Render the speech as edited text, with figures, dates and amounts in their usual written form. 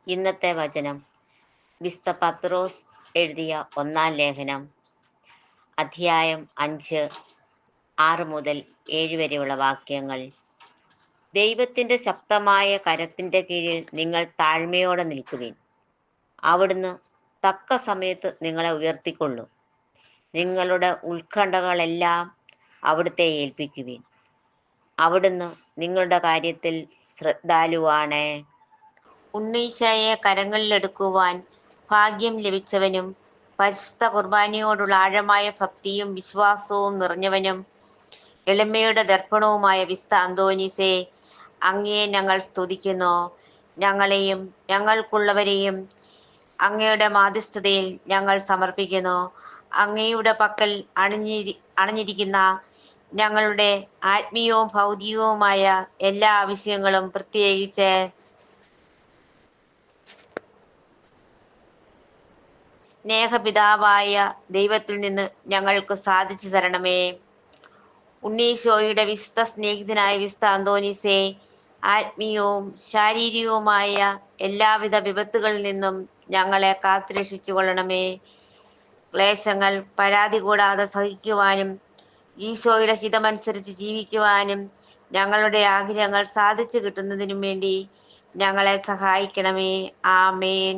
ഇന്നത്തെ വചനം വിശുദ്ധ പത്രോസ് എഴുതിയ 1-ാം ലേഖനം, അധ്യായം 5, 6 മുതൽ 7 വരെയുള്ള വാക്യങ്ങൾ. ദൈവത്തിന്റെ ശക്തമായ കരത്തിന്റെ കീഴിൽ നിങ്ങൾ താഴ്മയോടെ നിൽക്കുവിൻ. അവിടുന്ന് തക്ക സമയത്ത് നിങ്ങളെ ഉയർത്തിക്കൊള്ളും. നിങ്ങളുടെ ഉത്കണ്ഠകളെല്ലാം അവിടുത്തെ ഏൽപ്പിക്കുവിൻ. അവിടുന്ന് നിങ്ങളുടെ കാര്യത്തിൽ ശ്രദ്ധാലുവാണ്. ഉണ്ണീശോയെ കരങ്ങളിലെടുക്കുവാൻ ഭാഗ്യം ലഭിച്ചവനും പരിശുദ്ധ കുർബാനയോടുള്ള ആഴമായ ഭക്തിയും വിശ്വാസവും നിറഞ്ഞവനും എളിമയുടെ ദർപ്പണവുമായ വിശുദ്ധ അന്തോനീസേ, അങ്ങയെ ഞങ്ങൾ സ്തുതിക്കുന്നു. ഞങ്ങളെയും ഞങ്ങൾക്കുള്ളവരെയും അങ്ങയുടെ മാധ്യസ്ഥതയിൽ ഞങ്ങൾ സമർപ്പിക്കുന്നു. അങ്ങയുടെ പക്കൽ അണിഞ്ഞിരിക്കുന്ന ഞങ്ങളുടെ ആത്മീയവും ഭൗതികവുമായ എല്ലാ ആവശ്യങ്ങളും പ്രത്യേകിച്ച് സ്നേഹപിതാവായ ദൈവത്തിൽ നിന്ന് ഞങ്ങൾക്ക് സാധിച്ചു തരണമേ. ഉണ്ണീശോയുടെ വിശുദ്ധ സ്നേഹിതനായ വിശുദ്ധ അന്തോനീസേ, ആത്മീയവും ശാരീരികവുമായ എല്ലാവിധ വിപത്തുകളിൽ നിന്നും ഞങ്ങളെ കാത്തുരക്ഷിച്ചു കൊള്ളണമേ. ക്ലേശങ്ങൾ പരാതി കൂടാതെ സഹിക്കുവാനും ഈശോയുടെ ഹിതമനുസരിച്ച് ജീവിക്കുവാനും ഞങ്ങളുടെ ആഗ്രഹങ്ങൾ സാധിച്ചു കിട്ടുന്നതിനും വേണ്ടി ഞങ്ങളെ സഹായിക്കണമേ. ആമേൻ.